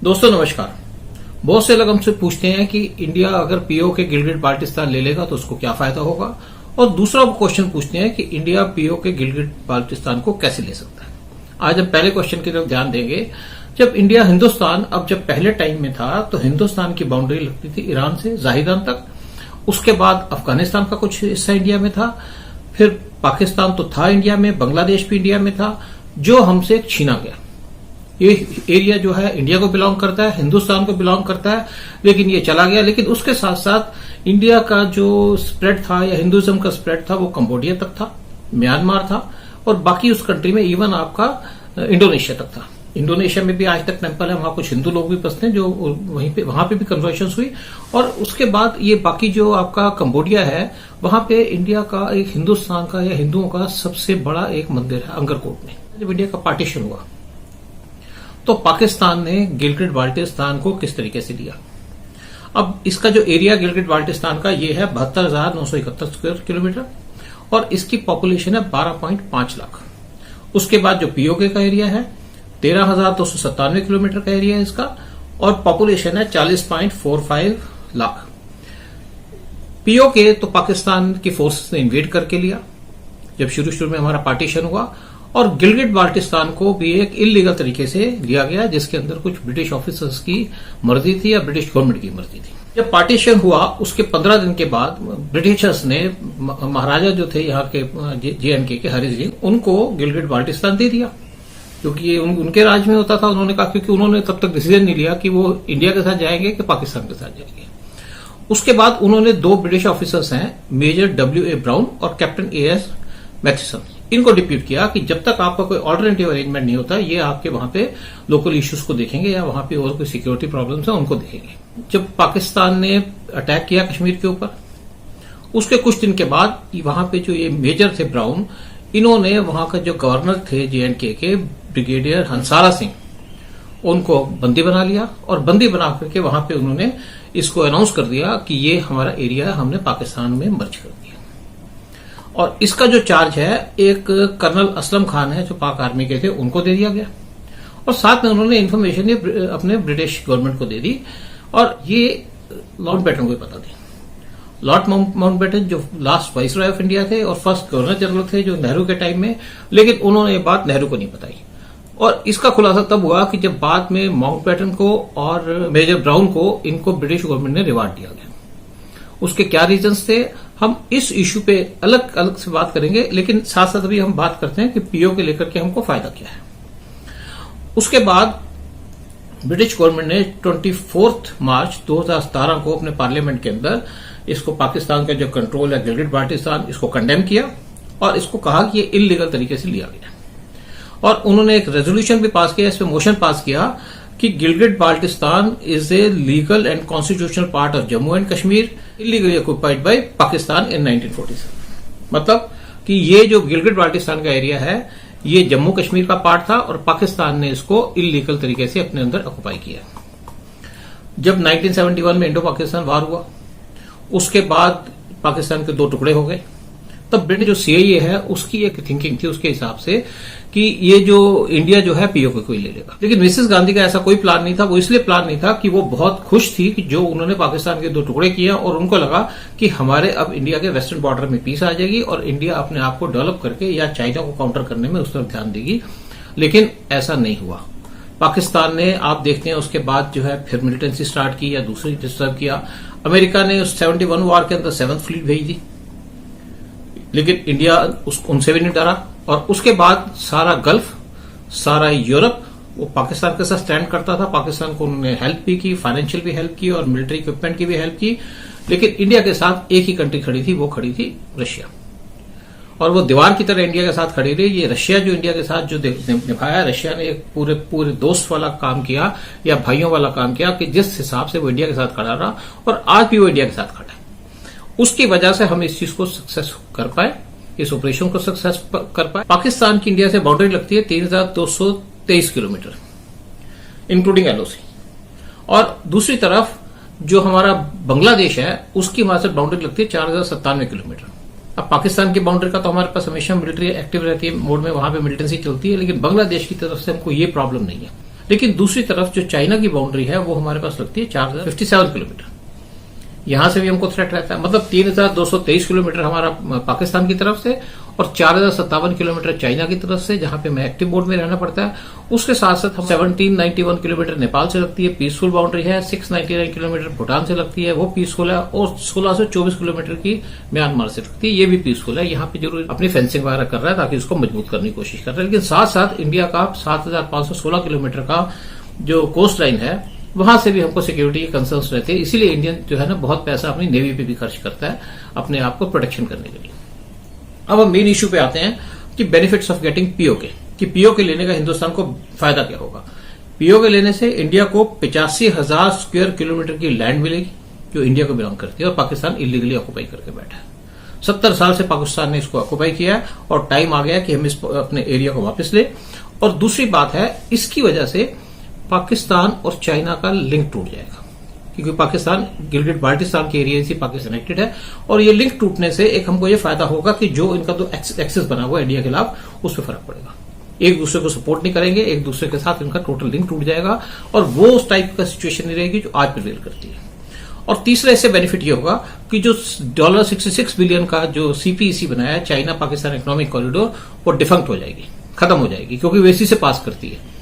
दोस्तों नमस्कार। बहुत से लोग हमसे पूछते हैं कि इंडिया अगर पीओ के गिलगिट बाल्टिस्तान ले लेगा तो उसको क्या फायदा होगा, और दूसरा क्वेश्चन पूछते हैं कि इंडिया पीओ के गिलगिट बाल्टिस्तान को कैसे ले सकता है। आज हम पहले क्वेश्चन की तरफ ध्यान देंगे। जब इंडिया हिंदुस्तान जब पहले टाइम में था तो हिंदुस्तान की बाउंड्री लगती थी ईरान से जाहिदान तक, उसके बाद अफगानिस्तान का कुछ हिस्सा इंडिया में था, फिर पाकिस्तान तो था इंडिया में, बांग्लादेश भी इंडिया में था, जो हमसे छीना गया। ये एरिया जो है इंडिया को बिलोंग करता है, हिंदुस्तान को बिलोंग करता है, लेकिन ये चला गया। लेकिन उसके साथ साथ इंडिया का जो स्प्रेड था या हिंदुइज्म का स्प्रेड था वो कंबोडिया तक था, म्यांमार था, और बाकी उस कंट्री में इवन आपका इंडोनेशिया तक था। इंडोनेशिया में भी आज तक टेम्पल है, वहां कुछ हिंदू लोग भी बसते हैं, जो वहां पे भी कन्वर्शन हुई। और उसके बाद ये बाकी जो आपका कंबोडिया है, वहां पे इंडिया का एक हिंदुस्तान का या हिंदुओं का सबसे बड़ा एक मंदिर है अंगरकोट में। जब इंडिया का पार्टीशन हुआ तो पाकिस्तान ने गिलगिट बाल्टिस्तान को किस तरीके से लिया। अब इसका जो एरिया गिलगिट बाल्टिस्तान का ये है 72,971 स्क्वायर किलोमीटर, और इसकी पॉपुलेशन है 12.5 लाख। उसके बाद जो पीओके का एरिया है 13,297 किलोमीटर का एरिया है इसका, और पॉपुलेशन है 40.45 लाख। पीओके तो पाकिस्तान की फोर्सेस ने इन्वेड करके लिया जब शुरू में हमारा पार्टीशन हुआ, और गिलगिट बाल्टिस्तान को भी एक इलीगल तरीके से लिया गया, जिसके अंदर कुछ ब्रिटिश ऑफिसर्स की मर्जी थी या ब्रिटिश गवर्नमेंट की मर्जी थी। जब पार्टीशन हुआ उसके 15 दिन के बाद ब्रिटिशर्स ने महाराजा जो थे यहाँ के JNK के हरि सिंह, उनको गिलगिट बाल्टिस्तान दे दिया, क्योंकि ये उनके राज में होता था। उन्होंने कहा, क्योंकि उन्होंने तब तक डिसीजन नहीं लिया कि वो इंडिया के साथ जाएंगे कि पाकिस्तान के साथ जाएंगे। उसके बाद उन्होंने 2 ब्रिटिश ऑफिसर्स हैं, मेजर WA ब्राउन और कैप्टन AS मैथिसन, इनको डिप्यूट किया कि जब तक आपका कोई ऑल्टरनेटिव अरेंजमेंट नहीं होता, ये आपके वहां पे लोकल इश्यूज को देखेंगे या वहां पे और कोई सिक्योरिटी प्रॉब्लम्स है उनको देखेंगे। जब पाकिस्तान ने अटैक किया कश्मीर के ऊपर, उसके कुछ दिन के बाद वहां पे जो ये मेजर थे ब्राउन, इन्होंने वहां का जो गवर्नर थे JNK के ब्रिगेडियर हंसारा सिंह, उनको बंदी बना लिया, और बंदी बना करके वहां पे उन्होंने इसको अनाउंस कर दिया कि ये हमारा एरिया हमने पाकिस्तान में मर्ज कर दिया। और इसका जो चार्ज है एक कर्नल असलम खान है जो पाक आर्मी के थे, उनको दे दिया गया, और साथ में उन्होंने इन्फॉर्मेशन अपने ब्रिटिश गवर्नमेंट को दे दी, और ये माउंटबेटन को पता दी। लॉर्ड माउंटबेटन जो लास्ट वाइसरॉय ऑफ इंडिया थे और फर्स्ट गवर्नर जनरल थे जो नेहरू के टाइम में, लेकिन उन्होंने ये बात नेहरू को नहीं बताई। और इसका खुलासा तब हुआ कि जब बाद में माउंटबेटन को और मेजर ब्राउन को इनको ब्रिटिश गवर्नमेंट ने रिवार्ड दिया गया। उसके क्या रीजंस थे, हम इस इश्यू पे अलग अलग से बात करेंगे, लेकिन साथ साथ अभी हम बात करते हैं कि पीओ के लेकर के हमको फायदा क्या है। उसके बाद ब्रिटिश गवर्नमेंट ने 24 मार्च 2017 को अपने पार्लियामेंट के अंदर इसको पाकिस्तान का जो कंट्रोल है गिलगिट बाल्टिस्तान, इसको कंडेम किया, और इसको कहा कि ये इलीगल तरीके से लिया गया। और उन्होंने एक रेजोल्यूशन भी पास किया, इस पर मोशन पास किया कि Gilgit Baltistan is a legal and constitutional part of Jammu and Kashmir illegally occupied by Pakistan in 1947। मतलब कि ये जो गिलगिट बाल्टिस्तान का एरिया है ये जम्मू कश्मीर का पार्ट था, और पाकिस्तान ने इसको इलीगल तरीके से अपने अंदर ऑक्युपाई किया। जब 1971 में इंडो पाकिस्तान वार हुआ, उसके बाद पाकिस्तान के 2 टुकड़े हो गए, तब ब्रिटिश जो CIA है उसकी एक थिंकिंग थी उसके हिसाब से कि ये जो इंडिया जो है पीओके को ही ले लेगा। लेकिन मिसेस गांधी का ऐसा कोई प्लान नहीं था। वो इसलिए प्लान नहीं था कि वो बहुत खुश थी कि जो उन्होंने पाकिस्तान के 2 टुकड़े किए, और उनको लगा कि हमारे अब इंडिया के वेस्टर्न बॉर्डर में पीस आ जाएगी और इंडिया अपने आप को डेवलप करके या चाइना को काउंटर करने में उस तरफ ध्यान देगी। लेकिन ऐसा नहीं हुआ। पाकिस्तान ने, आप देखते हैं, उसके बाद जो है फिर मिलिटेंसी स्टार्ट की या दूसरी डिस्टर्ब किया। अमेरिका ने 71 वार के अंदर 7th फ्लीट भेज दी, लेकिन इंडिया उनसे भी नहीं डरा। और उसके बाद सारा गल्फ, सारा यूरोप वो पाकिस्तान के साथ स्टैंड करता था। पाकिस्तान को उन्होंने हेल्प भी की, फाइनेंशियल भी हेल्प की और मिलिट्री इक्विपमेंट की भी हेल्प की। लेकिन इंडिया के साथ एक ही कंट्री खड़ी थी, वो खड़ी थी रशिया, और वो दीवार की तरह इंडिया के साथ खड़ी रही। ये रशिया जो इंडिया के साथ जो निभाया, रशिया ने एक पूरे दोस्त वाला काम किया या भाइयों वाला काम किया कि जिस हिसाब से वो इंडिया के साथ खड़ा रहा, और आज भी वो इंडिया के साथ खड़ा है। उसकी वजह से हम इस चीज को सक्सेस कर पाए, इस ऑपरेशन को सक्सेस कर पाए। पाकिस्तान की इंडिया से बाउंड्री लगती है 3,223 किलोमीटर इंक्लूडिंग LOC, और दूसरी तरफ जो हमारा बांग्लादेश है उसकी वहां से बाउंड्री लगती है 4,097 किलोमीटर। अब पाकिस्तान की बाउंड्री का तो हमारे पास हमेशा मिलिट्री एक्टिव रहती है मोड में, वहां पे मिलिटेंसी चलती है, लेकिन बांग्लादेश की तरफ से हमको ये प्रॉब्लम नहीं है। लेकिन दूसरी तरफ जो चाइना की बाउंड्री है वो हमारे पास लगती है 4057 किलोमीटर। यहां से भी हमको थ्रेट रहता है, मतलब 3223 किलोमीटर हमारा पाकिस्तान की तरफ से और 4057 किलोमीटर चाइना की तरफ से, जहां पे मैं एक्टिव मोड में रहना पड़ता है। उसके साथ साथ 1791 किलोमीटर नेपाल से लगती है, पीसफुल बाउंड्री है। 699 किलोमीटर भूटान से लगती है, वो पीसफुल है। और 1624 किलोमीटर की म्यांमार से लगती है, ये भी पीसफुल है। यहाँ पे जरूर अपनी फेंसिंग वगैरह कर रहा है ताकि उसको मजबूत करने की कोशिश कर रहा है। लेकिन साथ साथ इंडिया का 7516 किलोमीटर का जो कोस्ट लाइन है वहां से भी हमको सिक्योरिटी के कंसर्न्स रहते हैं। इसीलिए इंडियन जो है ना बहुत पैसा अपनी नेवी पे भी खर्च करता है अपने आप को प्रोटेक्शन करने के लिए। अब हम मेन इश्यू पे आते हैं कि बेनिफिट्स ऑफ गेटिंग पीओके, कि पीओके लेने का हिंदुस्तान को फायदा क्या होगा। पीओके लेने से इंडिया को 85,000 स्क्वायर किलोमीटर की लैंड मिलेगी जो इंडिया को बिलोंग करती है और पाकिस्तान इलीगली ऑक्यूपाई करके बैठा है। 70 साल से पाकिस्तान ने इसको ऑक्यूपाई किया है और टाइम आ गया कि हम इस अपने एरिया को वापस ले। और दूसरी बात है, इसकी वजह से पाकिस्तान और चाइना का लिंक टूट जाएगा, क्योंकि पाकिस्तान गिलगिट बाल्टिस्तान के एरिया से पाकिस्तान कनेक्टेड है। और ये लिंक टूटने से एक हमको ये फायदा होगा कि जो इनका तो एक्सेस बना हुआ है इंडिया के खिलाफ, उस पर फर्क पड़ेगा। एक दूसरे को सपोर्ट नहीं करेंगे, एक दूसरे के साथ इनका टोटल लिंक टूट जाएगा और वो उस टाइप का सिचुएशन नहीं रहेगी जो आज प्रिवेल करती है। और तीसरा इससे बेनिफिट ये होगा कि जो $66 बिलियन का जो सीपीईसी बनाया है चाइना पाकिस्तान इकोनॉमिक कॉरिडोर, वो डिफंक्ट हो जाएगी, खत्म हो जाएगी, क्योंकि वो इसी से पास करती है।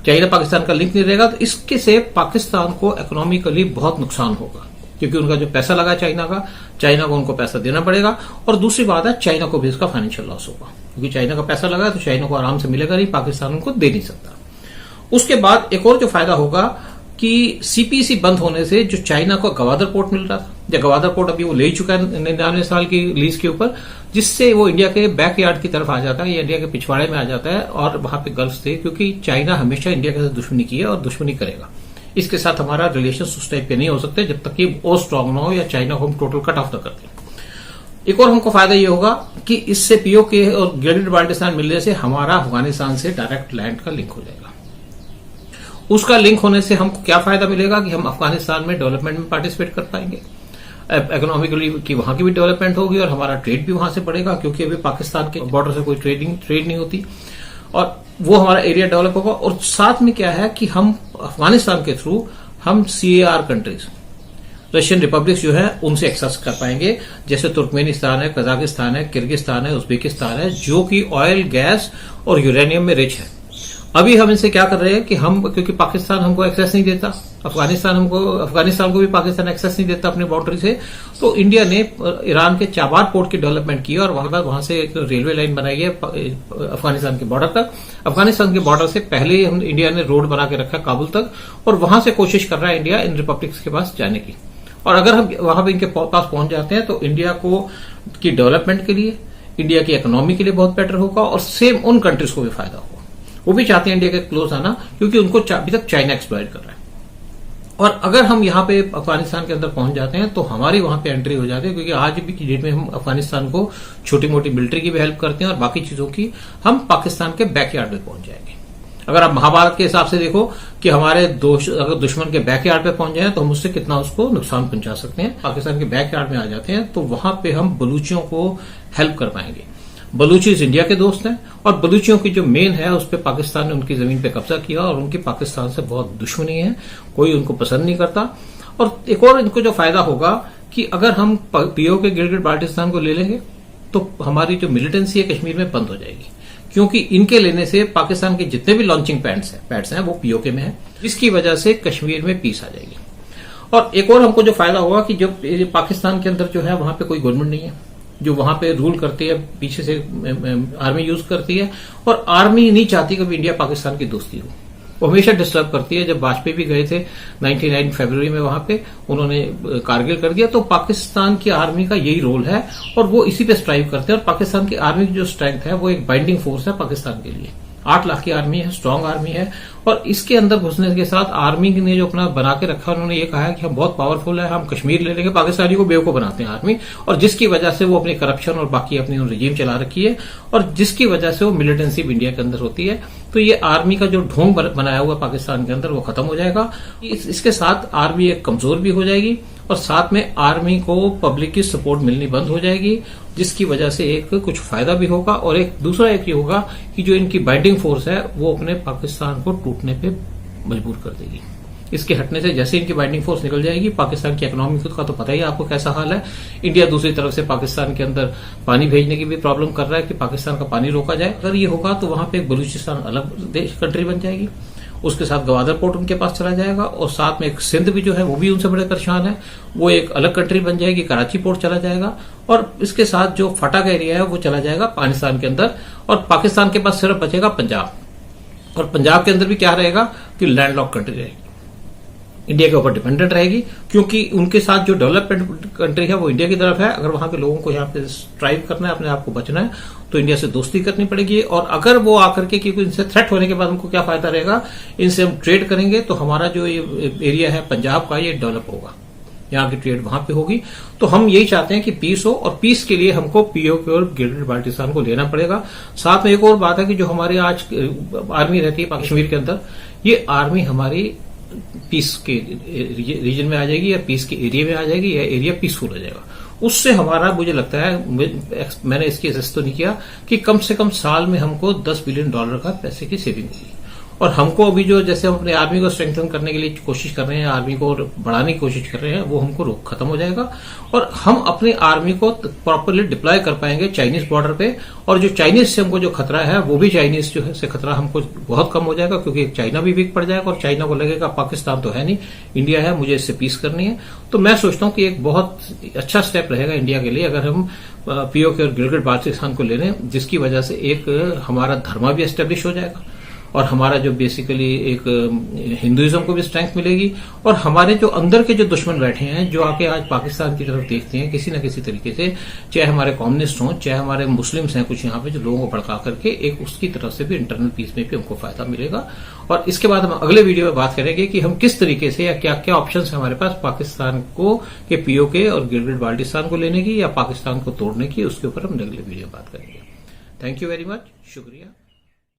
चाइना पाकिस्तान का लिंक नहीं रहेगा, तो इसके से पाकिस्तान को इकोनॉमिकली बहुत नुकसान होगा, क्योंकि उनका जो पैसा लगा चाइना को उनको पैसा देना पड़ेगा। और दूसरी बात है, चाइना को भी इसका फाइनेंशियल लॉस होगा, क्योंकि चाइना का पैसा लगा तो चाइना को आराम से मिलेगा नहीं, पाकिस्तान उनको दे नहीं सकता। उसके बाद एक और जो फायदा होगा कि सीपीसी बंद होने से जो चाइना को गवादर पोर्ट मिल रहा था, या गवादर पोर्ट अभी वो ले चुका है 99 साल की लीज के ऊपर, जिससे वो इंडिया के बैकयार्ड की तरफ आ जाता है या इंडिया के पिछवाड़े में आ जाता है और वहां पे गल्फ से, क्योंकि चाइना हमेशा इंडिया के साथ दुश्मनी की है और दुश्मनी करेगा। इसके साथ हमारा रिलेशन उस टाइप के नहीं हो सकते जब तक कि वो स्ट्रांग ना हो या चाइना को हम टोटल कट ऑफ न कर दें। एक और हमको फायदा ये होगा कि इससे पीओके और गिलगिट बाल्टिस्तान मिलने से हमारा अफगानिस्तान से डायरेक्ट लैंड का लिंक हो जाएगा। उसका लिंक होने से हमको क्या फायदा मिलेगा कि हम अफगानिस्तान में डेवलपमेंट में पार्टिसिपेट कर पाएंगे, इकोनॉमिकली की वहां की भी डेवलपमेंट होगी और हमारा ट्रेड भी वहां से बढ़ेगा, क्योंकि अभी पाकिस्तान के बॉर्डर से कोई ट्रेड नहीं होती और वो हमारा एरिया डेवलप होगा। और साथ में क्या है कि हम अफगानिस्तान के थ्रू हम सीएआर कंट्रीज, रशियन रिपब्लिक जो है, उनसे एक्सेस कर पाएंगे, जैसे तुर्कमेनिस्तान है, कजाकिस्तान है, किर्गिस्तान है, उज्बेकिस्तान है, जो कि ऑयल, गैस और यूरेनियम में रिच है। अभी हम इनसे क्या कर रहे हैं कि हम, क्योंकि पाकिस्तान हमको एक्सेस नहीं देता, अफगानिस्तान को भी पाकिस्तान एक्सेस नहीं देता अपनी बाउंड्री से, तो इंडिया ने ईरान के चाबार पोर्ट की डेवलपमेंट की और वहां से एक रेलवे लाइन बनाई है अफगानिस्तान के बॉर्डर तक। अफगानिस्तान के बॉर्डर से पहले ही हम इंडिया ने रोड बना के रखा काबुल तक, और वहां से कोशिश कर रहा है इंडिया इन रिपब्लिक्स के पास जाने की। और अगर हम वहां पर इनके पास पहुंच जाते हैं तो इंडिया को की डेवलपमेंट के लिए, इंडिया की इकोनॉमी के लिए बहुत बेटर होगा और सेम उन कंट्रीज को भी फायदा होगा। वो भी चाहते हैं इंडिया के क्लोज आना, क्योंकि उनको अभी तक चाइना एक्सप्लॉइट कर रहा है। और अगर हम यहाँ पे अफगानिस्तान के अंदर पहुंच जाते हैं तो हमारी वहां पे एंट्री हो जाती है, क्योंकि आज भी की डेट में हम अफगानिस्तान को छोटी मोटी मिलिट्री की भी हेल्प करते हैं और बाकी चीजों की हम पाकिस्तान के बैकयार्ड में पहुंच जाएंगे। अगर आप महाभारत के हिसाब से देखो कि हमारे अगर दुश्मन के बैकयार्ड पे पहुंच जाए तो हम उससे कितना उसको नुकसान पहुंचा सकते हैं। पाकिस्तान के बैकयार्ड में आ जाते हैं तो वहां पे हम बलूचियों को हेल्प कर पाएंगे। बलूचिस इंडिया के दोस्त हैं और बलूचियों की जो मेन है उस पर पाकिस्तान ने उनकी जमीन पे कब्जा किया और उनकी पाकिस्तान से बहुत दुश्मनी है, कोई उनको पसंद नहीं करता। और एक और इनको जो फायदा होगा कि अगर हम पीओके गिलगिट बाल्टिस्तान को ले लेंगे तो हमारी जो मिलिटेंसी है कश्मीर में बंद हो जाएगी, क्योंकि इनके लेने से पाकिस्तान के जितने भी लॉन्चिंग पैड्स हैं वो पीओके में है, जिसकी वजह से कश्मीर में पीस आ जाएगी। और एक और हमको जो फायदा होगा कि जब पाकिस्तान के अंदर जो है वहां पे कोई गवर्नमेंट नहीं है जो वहां पे रूल करती है, पीछे से आर्मी यूज करती है और आर्मी नहीं चाहती कभी इंडिया पाकिस्तान की दोस्ती हो, वो हमेशा डिस्टर्ब करती है। जब वाजपेयी भी गए थे 99 फरवरी में वहां पे, उन्होंने कारगिल कर दिया, तो पाकिस्तान की आर्मी का यही रोल है और वो इसी पे स्ट्राइव करते हैं। और पाकिस्तान की आर्मी की जो स्ट्रेंथ है वो एक बाइंडिंग फोर्स है पाकिस्तान के लिए। 8 लाख की आर्मी है, स्ट्रांग आर्मी है और इसके अंदर घुसने के साथ आर्मी ने जो अपना बना के रखा, उन्होंने ये कहा है कि हम बहुत पावरफुल है, हम कश्मीर ले लेंगे। पाकिस्तानी को बेवकूफ बनाते हैं आर्मी, और जिसकी वजह से वो अपनी करप्शन और बाकी अपनी रिजीम चला रखी है और जिसकी वजह से वो मिलिटेंसी इंडिया के अंदर होती है। तो ये आर्मी का जो ढोंग बनाया हुआ पाकिस्तान के अंदर वो खत्म हो जाएगा। इसके साथ आर्मी एक कमजोर भी हो जाएगी और साथ में आर्मी को पब्लिक की सपोर्ट मिलनी बंद हो जाएगी, जिसकी वजह से एक कुछ फायदा भी होगा और एक दूसरा एक ये होगा कि जो इनकी बाइंडिंग फोर्स है वो अपने पाकिस्तान को टूटने पे मजबूर कर देगी। इसके हटने से जैसे इनकी बाइंडिंग फोर्स निकल जाएगी, पाकिस्तान की इकोनॉमी का तो पता ही है आपको कैसा हाल है। इंडिया दूसरी तरफ से पाकिस्तान के अंदर पानी भेजने की भी प्रॉब्लम कर रहा है कि पाकिस्तान का पानी रोका जाए। अगर ये होगा तो वहां पे एक बलूचिस्तान अलग देश कंट्री बन जाएगी, उसके साथ गवादर पोर्ट उनके पास चला जाएगा, और साथ में एक सिंध भी जो है वो भी उनसे बड़े परेशान है, वो एक अलग कंट्री बन जाएगी, कराची पोर्ट चला जाएगा, और इसके साथ जो फटा का एरिया है वो चला जाएगा पाकिस्तान के अंदर, और पाकिस्तान के पास सिर्फ बचेगा पंजाब। और पंजाब के अंदर भी क्या रहेगा कि लैंडलॉक कंट्री रहेगी, इंडिया के ऊपर डिपेंडेंट रहेगी, क्योंकि उनके साथ जो डेवलपमेंट कंट्री है वो इंडिया की तरफ है। अगर वहां के लोगों को यहाँ पे स्ट्राइव करना है, अपने आप को बचना है, तो इंडिया से दोस्ती करनी पड़ेगी। और अगर वो आकर के, क्योंकि इनसे थ्रेट होने के बाद हमको क्या फायदा रहेगा, इनसे हम ट्रेड करेंगे तो हमारा जो ये एरिया है पंजाब का, ये डेवलप होगा, यहाँ की ट्रेड वहां पे होगी। तो हम यही चाहते हैं कि पीस हो, और पीस के लिए हमको पीओके और गिलगिट बाल्टिस्तान को लेना पड़ेगा। साथ में एक और बात है कि जो हमारी आज आर्मी रहती है कश्मीर के अंदर, ये आर्मी हमारी पीस के रीजन में आ जाएगी, या पीस के एरिया में आ जाएगी, या एरिया पीसफुल हो जाएगा। उससे हमारा, मुझे लगता है, मैंने इसकी एसेस तो नहीं किया, कि कम से कम साल में हमको $10 बिलियन का पैसे की सेविंग होगी। और हमको अभी जो, जैसे हम अपने आर्मी को स्ट्रेंथन करने के लिए कोशिश कर रहे हैं, आर्मी को बढ़ाने की कोशिश कर रहे हैं, वो हमको खत्म हो जाएगा, और हम अपनी आर्मी को प्रॉपरली डिप्लॉय कर पाएंगे चाइनीज बॉर्डर पे। और जो चाइनीज से हमको जो खतरा है, वो भी चाइनीज जो है से खतरा हमको बहुत कम हो जाएगा, क्योंकि चाइना भी वीक पड़ जाएगा, और चाइना को लगेगा पाकिस्तान तो है नहीं, इंडिया है, मुझे इससे पीस करनी है। तो मैं सोचता हूं कि एक बहुत अच्छा स्टेप रहेगा इंडिया के लिए अगर हम पीओके और गिलगिट बाल्टिस्तान को ले लें, जिसकी वजह से एक हमारा धर्म भी एस्टेब्लिश हो जाएगा, और हमारा जो बेसिकली एक हिंदुइज्म को भी स्ट्रेंथ मिलेगी, और हमारे जो अंदर के जो दुश्मन बैठे हैं, जो आके आज पाकिस्तान की तरफ देखते हैं किसी न किसी तरीके से, चाहे हमारे कम्युनिस्ट हों, चाहे हमारे मुस्लिम्स हैं कुछ यहाँ पे, जो लोगों को भड़का करके, एक उसकी तरफ से भी इंटरनल पीस में भी हमको फायदा मिलेगा। और इसके बाद हम अगले वीडियो में बात करेंगे कि हम किस तरीके से, या क्या क्या ऑप्शन है हमारे पास पाकिस्तान को के पीओके और गिलगिट बाल्टिस्तान को लेने की, या पाकिस्तान को तोड़ने की, उसके ऊपर हम अगले वीडियो में बात करेंगे। थैंक यू वेरी मच, शुक्रिया।